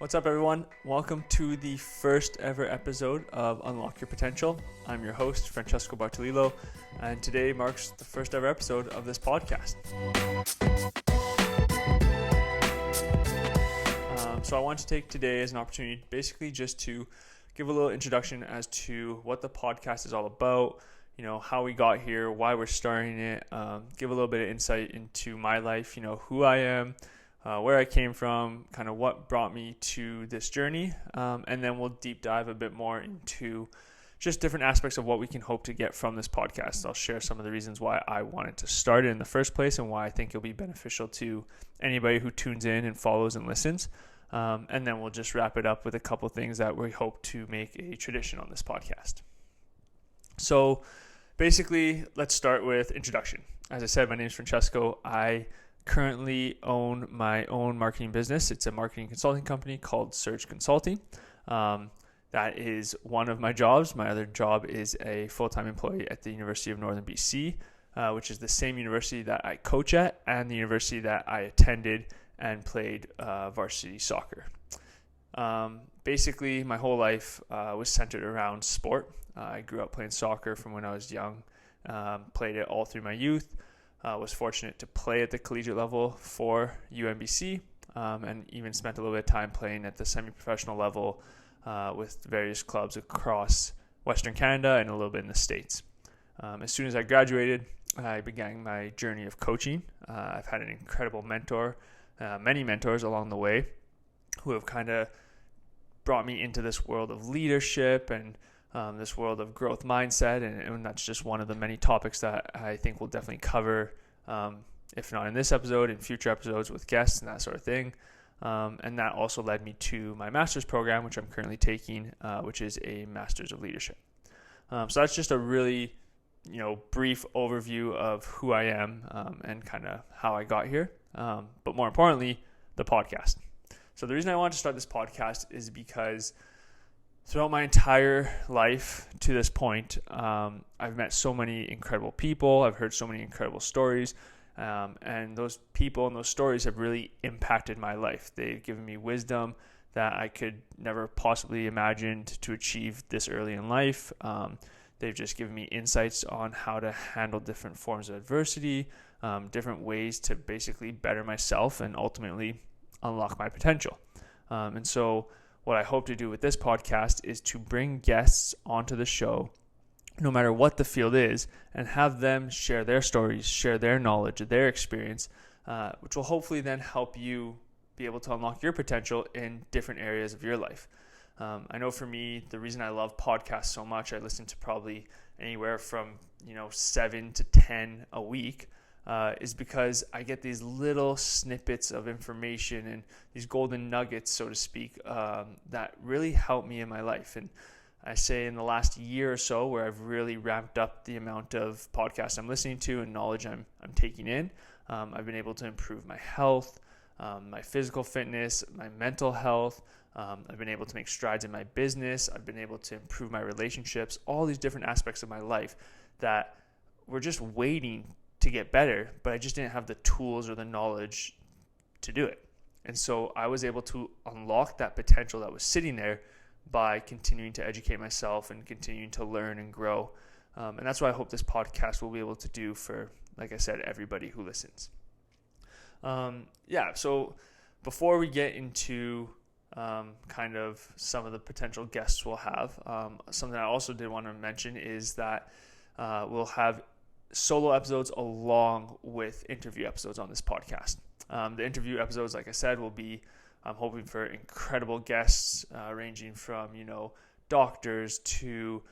What's up, everyone? Welcome to the first ever episode of Unlock Your Potential. I'm your host, Francesco Bartolillo, and today marks the first ever episode of this podcast. So I want to take today as an opportunity basically just to give a little introduction as to what the podcast is all about, how we got here, why we're starting it, give a little bit of insight into my life, who I am, where I came from, kind of what brought me to this journey, and then we'll deep dive a bit more into just different aspects of what we can hope to get from this podcast. I'll share some of the reasons why I wanted to start it in the first place and why I think it'll be beneficial to anybody who tunes in and follows and listens. And then we'll just wrap it up with a couple things that we hope to make a tradition on this podcast. So basically, let's start with introduction. As I said, my name is Francesco. I currently own my own marketing business. It's a marketing consulting company called Surge Consulting. That is one of my jobs. My other job is a full-time employee at the University of Northern BC, which is the same university that I coach at and the university that I attended and played varsity soccer. Basically, my whole life was centered around sport. I grew up playing soccer from when I was young, played it all through my youth, was fortunate to play at the collegiate level for UNBC, and even spent a little bit of time playing at the semi-professional level with various clubs across Western Canada and a little bit in the States. As soon as I graduated, I began my journey of coaching. I've had an incredible mentor, many mentors along the way who have kind of brought me into this world of leadership and this world of growth mindset. And that's just one of the many topics that I think we'll definitely cover, if not in this episode, in future episodes with guests and that sort of thing. And that also led me to my master's program, which I'm currently taking, which is a master's of leadership. So that's just a really, brief overview of who I am and kind of how I got here. But more importantly, the podcast. So the reason I wanted to start this podcast is because throughout my entire life to this point, I've met so many incredible people. I've heard so many incredible stories. And those people and those stories have really impacted my life. They've given me wisdom that I could never possibly imagined to achieve this early in life. They've just given me insights on how to handle different forms of adversity, different ways to basically better myself and ultimately unlock my potential. And so what I hope to do with this podcast is to bring guests onto the show, no matter what the field is, and have them share their stories, share their knowledge, their experience, which will hopefully then help you be able to unlock your potential in different areas of your life. I know for me, the reason I love podcasts so much, I listen to probably anywhere from 7 to 10 a week, is because I get these little snippets of information and these golden nuggets, so to speak, that really help me in my life. And I say in the last year or so, where I've really ramped up the amount of podcasts I'm listening to and knowledge I'm taking in, I've been able to improve my health, my physical fitness, my mental health. I've been able to make strides in my business. I've been able to improve my relationships, all these different aspects of my life that were just waiting to get better, but I just didn't have the tools or the knowledge to do it. And so I was able to unlock that potential that was sitting there by continuing to educate myself and continuing to learn and grow. And that's what I hope this podcast will be able to do for, like I said, everybody who listens. So before we get into kind of some of the potential guests we'll have, something I also did want to mention is that we'll have solo episodes along with interview episodes on this podcast. The interview episodes, like I said, will be, I'm hoping for incredible guests ranging from, doctors to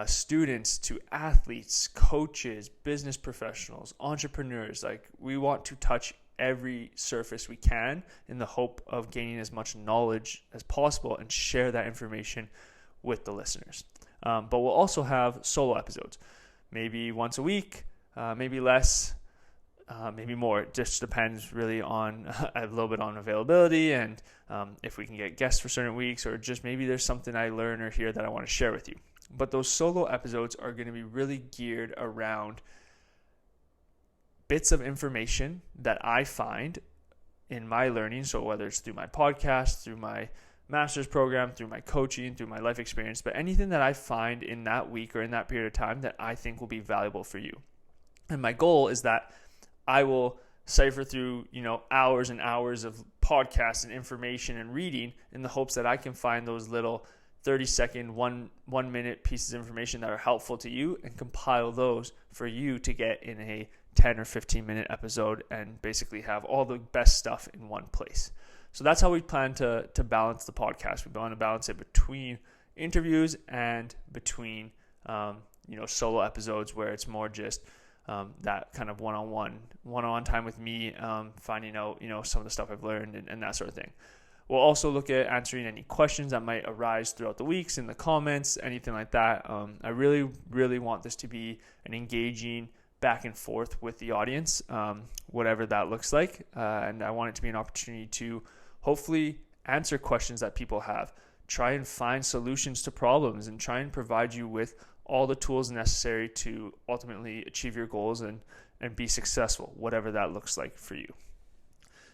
students to athletes, coaches, business professionals, entrepreneurs. Like, we want to touch every surface we can in the hope of gaining as much knowledge as possible and share that information with the listeners. But we'll also have solo episodes, maybe once a week, maybe less, maybe more. It just depends really on a little bit on availability and if we can get guests for certain weeks, or just maybe there's something I learn or hear that I want to share with you. But those solo episodes are going to be really geared around bits of information that I find in my learning. So whether it's through my podcast, through my master's program, through my coaching, through my life experience, but anything that I find in that week or in that period of time that I think will be valuable for you. And my goal is that I will cipher through, hours and hours of podcasts and information and reading in the hopes that I can find those little 30-second, one minute pieces of information that are helpful to you and compile those for you to get in a 10 or 15 minute episode and basically have all the best stuff in one place. So that's how we plan to balance the podcast. We want to balance it between interviews and between, solo episodes where it's more just that kind of one-on-one time with me, finding out, some of the stuff I've learned and that sort of thing. We'll also look at answering any questions that might arise throughout the weeks in the comments, anything like that. I really, really want this to be an engaging back and forth with the audience, whatever that looks like. And I want it to be an opportunity to hopefully answer questions that people have, try and find solutions to problems, and try and provide you with all the tools necessary to ultimately achieve your goals and be successful, whatever that looks like for you.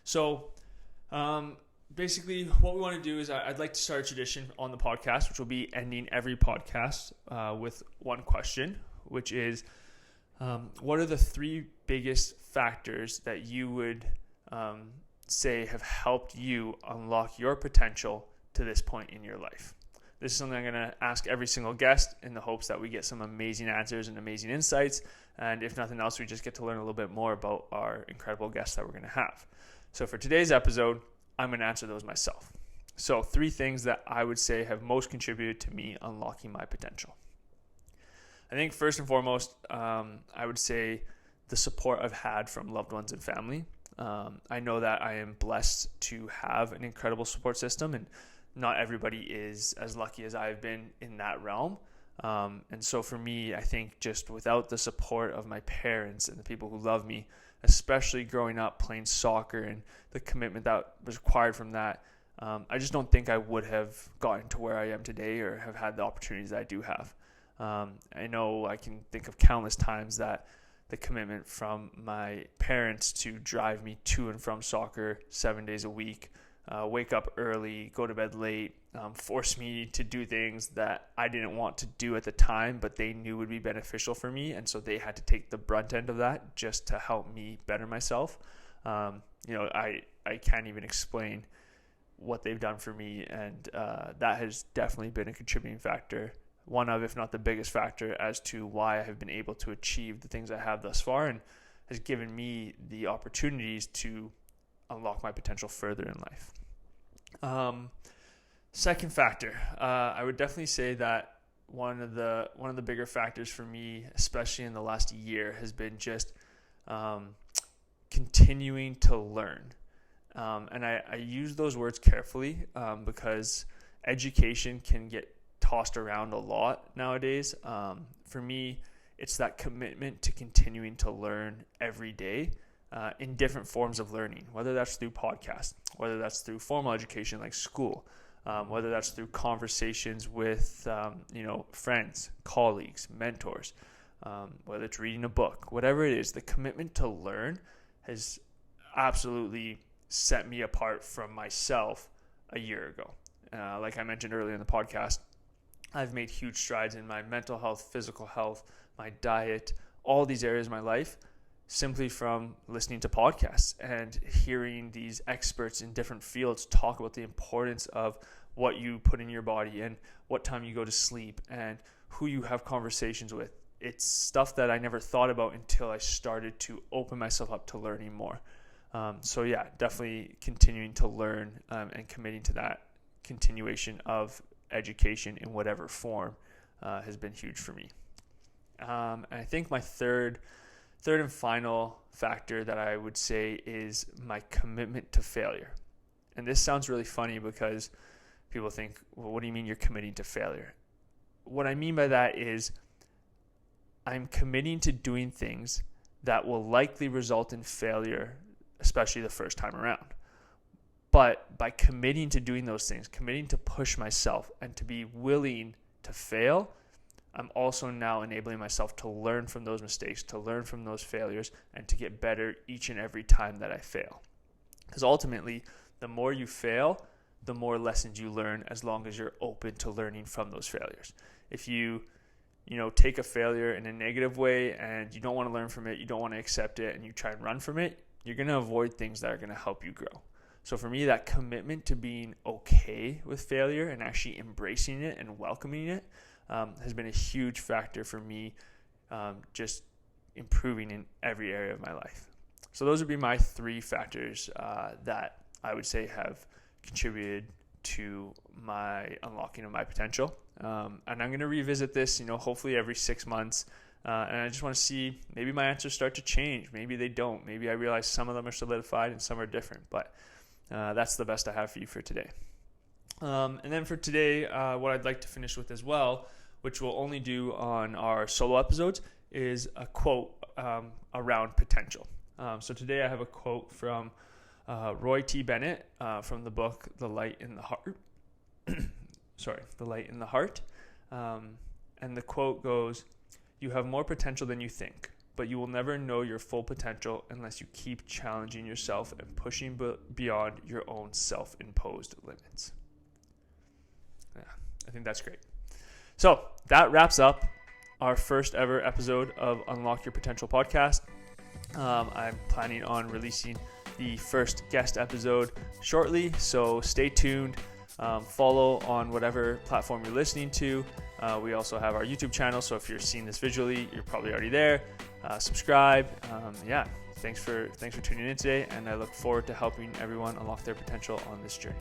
So, basically, what we want to do is I'd like to start a tradition on the podcast, which will be ending every podcast with one question, which is, what are the 3 biggest factors that you would say have helped you unlock your potential to this point in your life? This is something I'm going to ask every single guest in the hopes that we get some amazing answers and amazing insights. And if nothing else, we just get to learn a little bit more about our incredible guests that we're going to have. So for today's episode, I'm going to answer those myself. So 3 things that I would say have most contributed to me unlocking my potential. I think first and foremost, I would say the support I've had from loved ones and family. I know that I am blessed to have an incredible support system, and not everybody is as lucky as I've been in that realm. And so for me, I think just without the support of my parents and the people who love me, especially growing up playing soccer and the commitment that was required from that, I just don't think I would have gotten to where I am today or have had the opportunities that I do have. I know I can think of countless times that the commitment from my parents to drive me to and from soccer 7 days a week, wake up early, go to bed late, force me to do things that I didn't want to do at the time, but they knew would be beneficial for me. And so they had to take the brunt end of that just to help me better myself. I can't even explain what they've done for me. And that has definitely been a contributing factor, one of, if not the biggest factor, as to why I have been able to achieve the things I have thus far, and has given me the opportunities to unlock my potential further in life. Second factor, I would definitely say that one of the bigger factors for me, especially in the last year, has been just continuing to learn. And I use those words carefully because education can get tossed around a lot nowadays. For me, it's that commitment to continuing to learn every day in different forms of learning, whether that's through podcasts, whether that's through formal education like school, whether that's through conversations with friends, colleagues, mentors, whether it's reading a book, whatever it is. The commitment to learn has absolutely set me apart from myself a year ago. Like I mentioned earlier in the podcast, I've made huge strides in my mental health, physical health, my diet, all these areas of my life, simply from listening to podcasts and hearing these experts in different fields talk about the importance of what you put in your body and what time you go to sleep and who you have conversations with. It's stuff that I never thought about until I started to open myself up to learning more. So yeah, definitely continuing to learn and committing to that continuation of education in whatever form has been huge for me. And I think my third and final factor that I would say is my commitment to failure. And this sounds really funny because people think, well, what do you mean you're committing to failure? What I mean by that is I'm committing to doing things that will likely result in failure, especially the first time around. But by committing to doing those things, committing to push myself and to be willing to fail, I'm also now enabling myself to learn from those mistakes, to learn from those failures, and to get better each and every time that I fail. Because ultimately, the more you fail, the more lessons you learn, as long as you're open to learning from those failures. If you take a failure in a negative way and you don't want to learn from it, you don't want to accept it, and you try and run from it, you're going to avoid things that are going to help you grow. So for me, that commitment to being okay with failure and actually embracing it and welcoming it has been a huge factor for me, just improving in every area of my life. So those would be my 3 factors that I would say have contributed to my unlocking of my potential. And I'm going to revisit this, hopefully every 6 months. And I just want to see, maybe my answers start to change. Maybe they don't. Maybe I realize some of them are solidified and some are different. But that's the best I have for you for today. And then for today, what I'd like to finish with as well, which we'll only do on our solo episodes, is a quote around potential. So today I have a quote from Roy T. Bennett from the book The Light in the Heart. The Light in the Heart. And the quote goes, "You have more potential than you think, but you will never know your full potential unless you keep challenging yourself and pushing beyond your own self-imposed limits." Yeah, I think that's great. So that wraps up our first ever episode of Unlock Your Potential podcast. I'm planning on releasing the first guest episode shortly, so stay tuned. Follow on whatever platform you're listening to. We also have our YouTube channel, so if you're seeing this visually, you're probably already there. Subscribe. Thanks for tuning in today, and I look forward to helping everyone unlock their potential on this journey.